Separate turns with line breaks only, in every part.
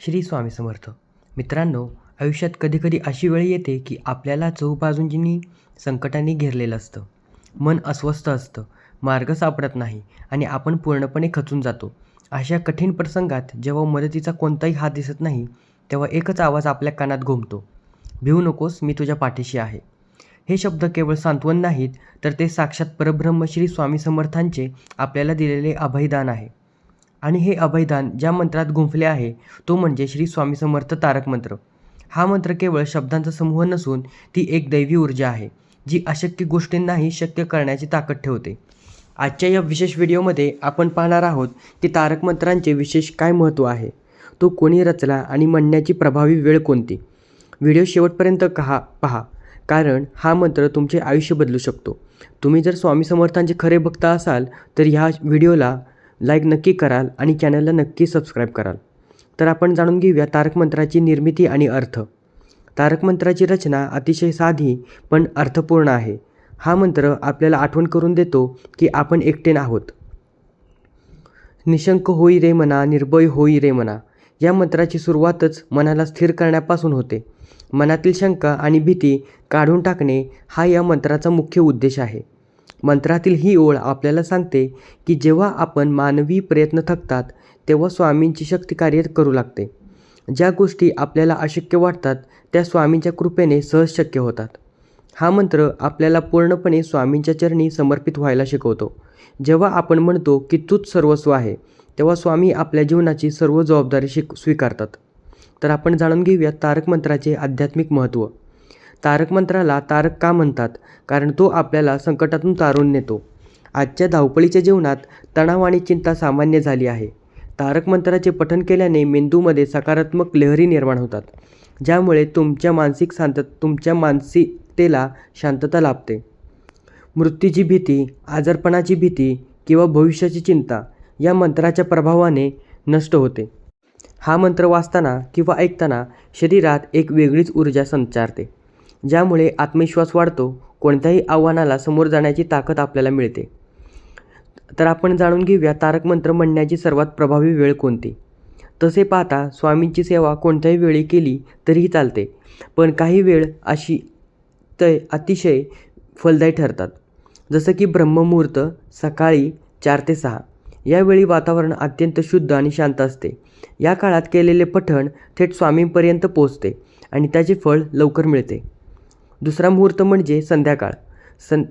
श्री स्वामी समर्थ. मित्रांनो, आयुष्यात कधीकधी अशी वेळ येते की आपल्याला चहूबाजूंनी संकटांनी घेरलेलं असतं. मन अस्वस्थ असतं, मार्ग सापडत नाही आणि आपण पूर्णपणे खचून जातो. अशा कठीण प्रसंगात जेव्हा मदतीचा कोणताही हात दिसत नाही, तेव्हा एकच आवाज आपल्या कानात घुमतो, भिवू नकोस, मी तुझ्या पाठीशी आहे. हे शब्द केवळ सांत्वन नाहीत, तर ते साक्षात परब्रह्म श्री स्वामी समर्थांचे आपल्याला दिलेले अभयदान आहे. आणि हे अभयदान ज्या मंत्रात गुंफले आहे तो म्हणजे श्री स्वामी समर्थ तारक मंत्र. हा मंत्र केवळ शब्दांचा समूह नसून ती एक दैवी ऊर्जा आहे, जी अशक्य गोष्टींनाही शक्य करण्याची ताकद ठेवते. आजच्या या विशेष व्हिडिओमध्ये आपण पाहणार आहोत की तारक मंत्रांचे विशेष काय महत्त्व आहे, तो कोणी रचला आणि म्हणण्याची प्रभावी वेळ कोणती. व्हिडिओ शेवटपर्यंत पहा, कारण हा मंत्र तुमचे आयुष्य बदलू शकतो. तुम्ही जर स्वामी समर्थांचे खरे भक्त असाल तर ह्या व्हिडिओला लाईक नक्की कराल आणि चॅनलला नक्की सबस्क्राईब कराल. तर आपण जाणून घेऊया तारक मंत्राची निर्मिती आणि अर्थ. तारक मंत्राची रचना अतिशय साधी पण अर्थपूर्ण आहे. हा मंत्र आपल्याला आठवण करून देतो की आपण एकटे आहोत. निशंक होई रे मना, निर्भय होई रे मना. या मंत्राची सुरुवातच मनाला स्थिर करण्यापासून होते. मनातील शंका आणि भीती काढून टाकणे हा या मंत्राचा मुख्य उद्देश आहे. मंत्रातील ही ओळ आपल्याला सांगते की जेव्हा आपण मानवी प्रयत्न थकतात तेव्हा स्वामींची शक्ती कार्य करू लागते. ज्या गोष्टी आपल्याला अशक्य वाटतात त्या स्वामींच्या कृपेने सहज शक्य होतात. हा मंत्र आपल्याला पूर्णपणे स्वामींच्या चरणी समर्पित व्हायला शिकवतो. जेव्हा आपण म्हणतो की तूच सर्वस्व आहे, तेव्हा स्वामी आपल्या जीवनाची सर्व जबाबदारी स्वीकारतात. तर आपण जाणून घेऊया तारक मंत्राचे आध्यात्मिक महत्त्व. तारक मंत्राला तारक का म्हणतात? कारण तो आपल्याला संकटातून तारून नेतो. आजच्या धावपळीच्या जीवनात तणाव आणि चिंता सामान्य झाली आहे. तारक मंत्राचे पठण केल्याने मेंदूमध्ये सकारात्मक लहरी निर्माण होतात, ज्यामुळे तुमच्या मानसिकतेला शांतता लाभते. मृत्यूची भीती, आजारपणाची भीती किंवा भविष्याची चिंता या मंत्राच्या प्रभावाने नष्ट होते. हा मंत्र वाचताना किंवा ऐकताना शरीरात एक वेगळीच ऊर्जा संचारते, ज्यामुळे आत्मविश्वास वाढतो. कोणत्याही आव्हानाला समोर जाण्याची ताकद आपल्याला मिळते. तर आपण जाणून घेऊया तारक मंत्र म्हणण्याची सर्वात प्रभावी वेळ कोणती. तसे पाहता स्वामींची सेवा कोणत्याही वेळी केली तरीही चालते, पण काही वेळ अतिशय फलदायी ठरतात. जसं की ब्रह्ममुहूर्त सकाळी 4 ते 6. यावेळी वातावरण अत्यंत शुद्ध आणि शांत असते. या काळात केलेले पठण थेट स्वामींपर्यंत पोहोचते आणि त्याचे फळ लवकर मिळते. दुसरा मुहूर्त म्हणजे संध्याकाळ.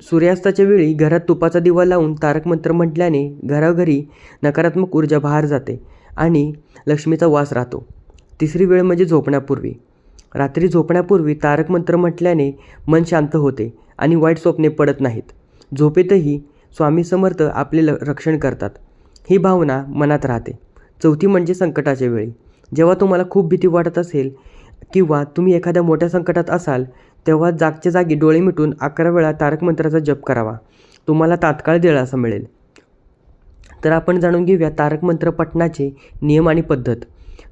सूर्यास्ताच्या वेळी घरात तुपाचा दिवा लावून तारक मंत्र म्हटल्याने घरोघरी नकारात्मक ऊर्जा बाहेर जाते आणि लक्ष्मीचा वास राहतो. तिसरी वेळ म्हणजे झोपण्यापूर्वी. रात्री झोपण्यापूर्वी तारक मंत्र म्हटल्याने मन शांत होते आणि वाईट स्वप्ने पडत नाहीत. झोपेतही स्वामी समर्थ आपले रक्षण करतात, ही भावना मनात राहते. चौथी म्हणजे संकटाच्या वेळी. जेव्हा तुम्हाला खूप भीती वाटत असेल किंवा तुम्ही एखाद्या मोठ्या संकटात असाल, तेव्हा जागच्या जागी डोळे मिटून 11 वेळा तारक मंत्राचा जप करावा. तुम्हाला तात्काळ दिलासा मिळेल. तर आपण जाणून घेऊया तारक मंत्र पठणाचे नियम आणि पद्धत.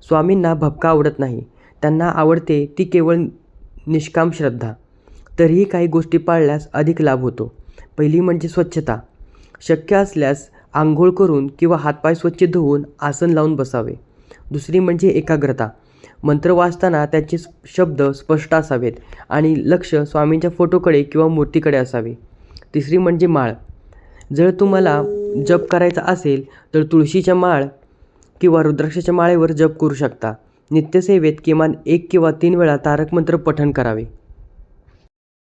स्वामींना भपका आवडत नाही, त्यांना आवडते ती केवळ निष्काम श्रद्धा. तरीही काही गोष्टी पाळल्यास अधिक लाभ होतो. पहिली म्हणजे स्वच्छता. शक्य असल्यास आंघोळ करून किंवा हातपाय स्वच्छ धुवून आसन लावून बसावे. दुसरी म्हणजे एकाग्रता. मंत्र वाचताना त्याचे शब्द स्पष्ट असावेत आणि लक्ष स्वामींच्या फोटोकडे किंवा मूर्तीकडे असावे. तिसरी म्हणजे माळ. जर तुम्हाला जप करायचा असेल तर तुळशीच्या माळ किंवा रुद्राक्षाच्या माळेवर जप करू शकता. नित्यसेवेत किमान 1 किंवा 3 वेळा तारक मंत्र पठण करावे.